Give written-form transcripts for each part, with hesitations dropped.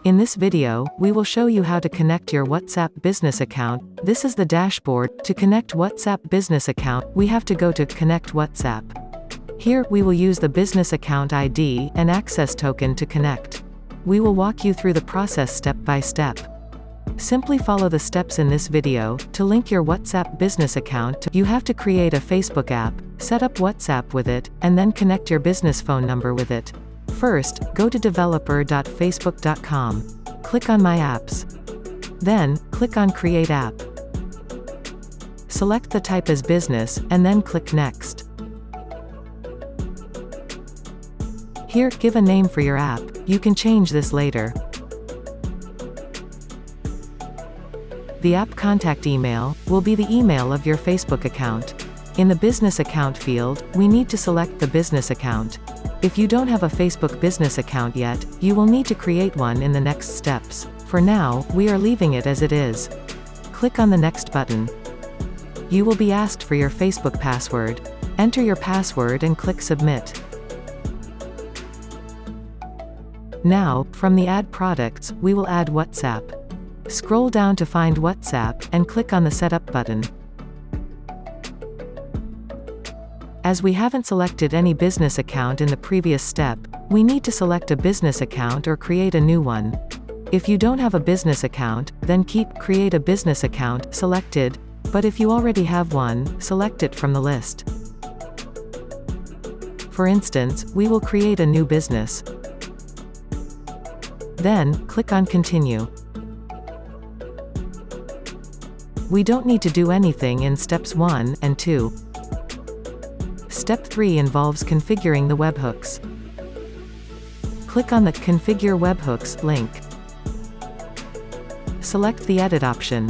In this video, we will show you how to connect your WhatsApp business account. This is the dashboard. To connect WhatsApp business account, we have to go to Connect WhatsApp. Here, we will use the business account ID and access token to connect. We will walk you through the process step by step. Simply follow the steps in this video. To link your WhatsApp business account, you have to create a Facebook app, set up WhatsApp with it, and then connect your business phone number with it. First, go to developer.facebook.com. Click on My Apps. Then, click on Create App. Select the type as business, and then click Next. Here, give a name for your app. You can change this later. The app contact email will be the email of your Facebook account. In the business account field, we need to select the business account. If you don't have a Facebook business account yet, you will need to create one in the next steps. For now, we are leaving it as it is. Click on the Next button. You will be asked for your Facebook password. Enter your password and click Submit. Now, from the Add Products, we will add WhatsApp. Scroll down to find WhatsApp, and click on the Setup button. As we haven't selected any business account in the previous step, we need to select a business account or create a new one. If you don't have a business account, then keep Create a Business Account selected, but if you already have one, select it from the list. For instance, we will create a new business. Then, click on Continue. We don't need to do anything in steps 1 and 2. Step 3 involves configuring the webhooks. Click on the Configure Webhooks link. Select the Edit option.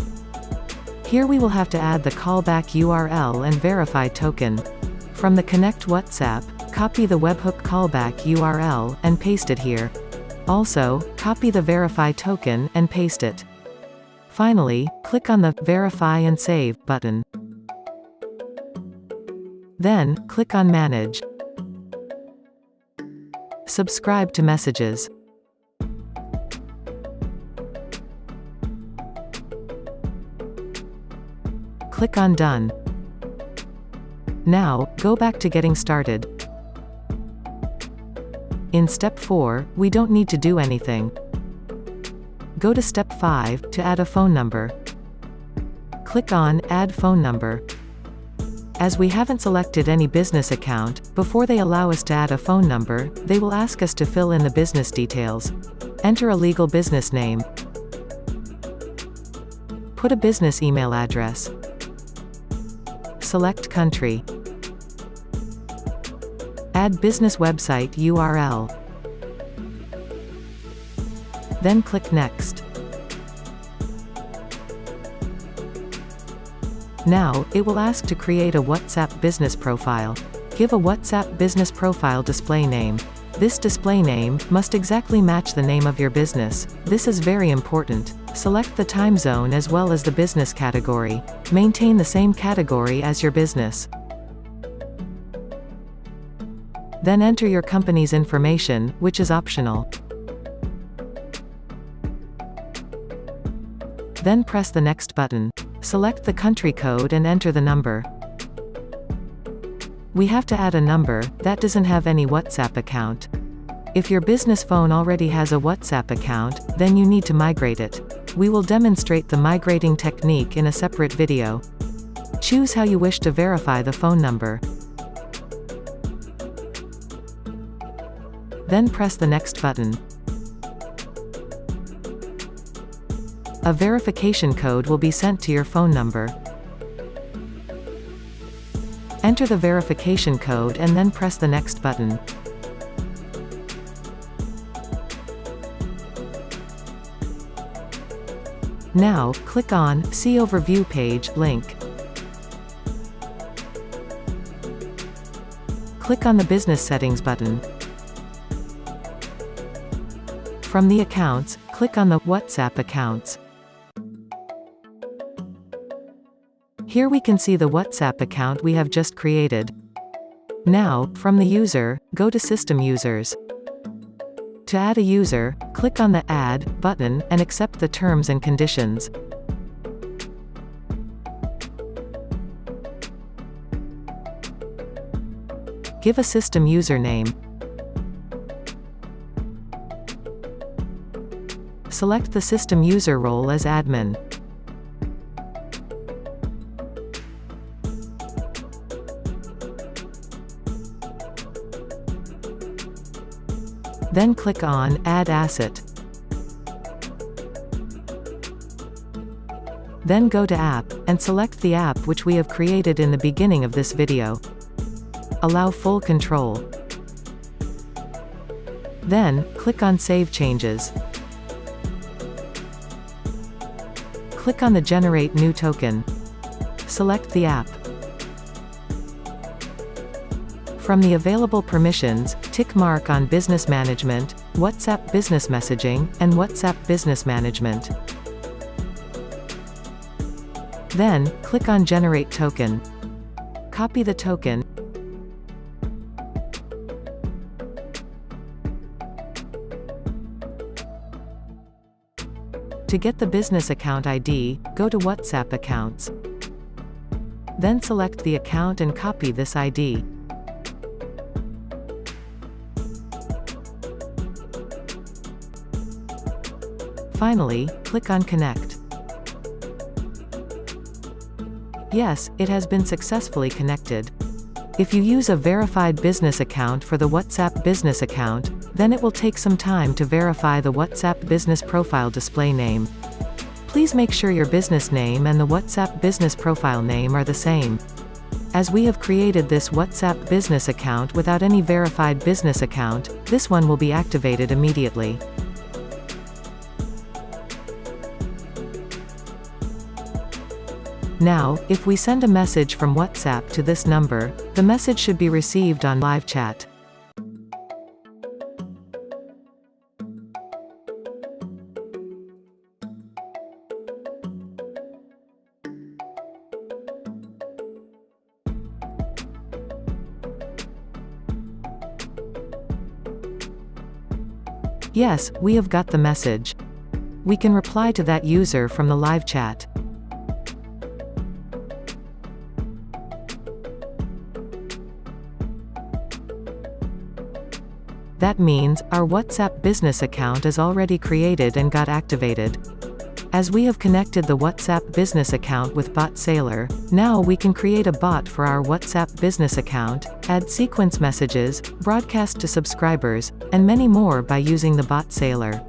Here we will have to add the callback URL and verify token. From the Connect WhatsApp, copy the webhook callback URL and paste it here. Also, copy the verify token and paste it. Finally, click on the Verify and Save button. Then, click on Manage. Subscribe to messages. Click on Done. Now, go back to Getting Started. In step 4, we don't need to do anything. Go to step 5, to add a phone number. Click on Add Phone Number. As we haven't selected any business account, before they allow us to add a phone number, they will ask us to fill in the business details. Enter a legal business name. Put a business email address. Select country. Add business website URL. Then click Next. Now, it will ask to create a WhatsApp business profile. Give a WhatsApp business profile display name. This display name must exactly match the name of your business. This is very important. Select the time zone as well as the business category. Maintain the same category as your business. Then enter your company's information, which is optional. Then press the Next button. Select the country code and enter the number. We have to add a number that doesn't have any WhatsApp account. If your business phone already has a WhatsApp account, then you need to migrate it. We will demonstrate the migrating technique in a separate video. Choose how you wish to verify the phone number. Then press the Next button. A verification code will be sent to your phone number. Enter the verification code and then press the Next button. Now, click on See Overview Page link. Click on the Business Settings button. From the Accounts, click on the WhatsApp Accounts. Here we can see the WhatsApp account we have just created. Now, from the user, go to System Users. To add a user, click on the Add button and accept the terms and conditions. Give a system username. Select the system user role as admin. Then click on Add Asset. Then go to App, and select the app which we have created in the beginning of this video. Allow full control. Then, click on Save Changes. Click on the Generate New Token. Select the app. From the available permissions, tick mark on Business Management, WhatsApp Business Messaging, and WhatsApp Business Management. Then, click on Generate Token. Copy the token. To get the business account ID, go to WhatsApp Accounts. Then select the account and copy this ID. Finally, click on Connect. Yes, it has been successfully connected. If you use a verified business account for the WhatsApp business account, then it will take some time to verify the WhatsApp business profile display name. Please make sure your business name and the WhatsApp business profile name are the same. As we have created this WhatsApp business account without any verified business account, this one will be activated immediately. Now, if we send a message from WhatsApp to this number, the message should be received on live chat. Yes, we have got the message. We can reply to that user from the live chat. That means, our WhatsApp business account is already created and got activated. As we have connected the WhatsApp business account with Bot Sailor, now we can create a bot for our WhatsApp business account, add sequence messages, broadcast to subscribers, and many more by using the Bot Sailor.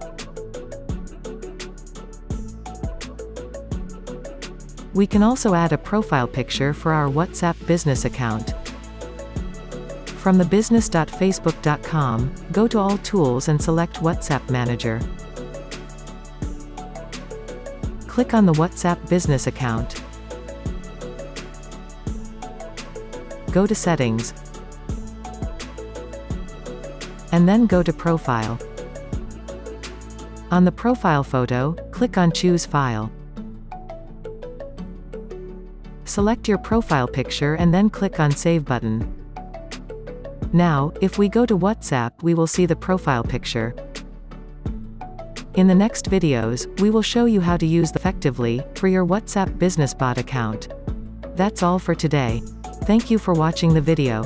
We can also add a profile picture for our WhatsApp business account. From the business.facebook.com, go to All Tools and select WhatsApp Manager. Click on the WhatsApp business account. Go to Settings. And then go to Profile. On the profile photo, click on Choose File. Select your profile picture and then click on Save button. Now, if we go to WhatsApp, we will see the profile picture. In the next videos, we will show you how to use effectively for your WhatsApp business bot account. That's all for today. Thank you for watching the video.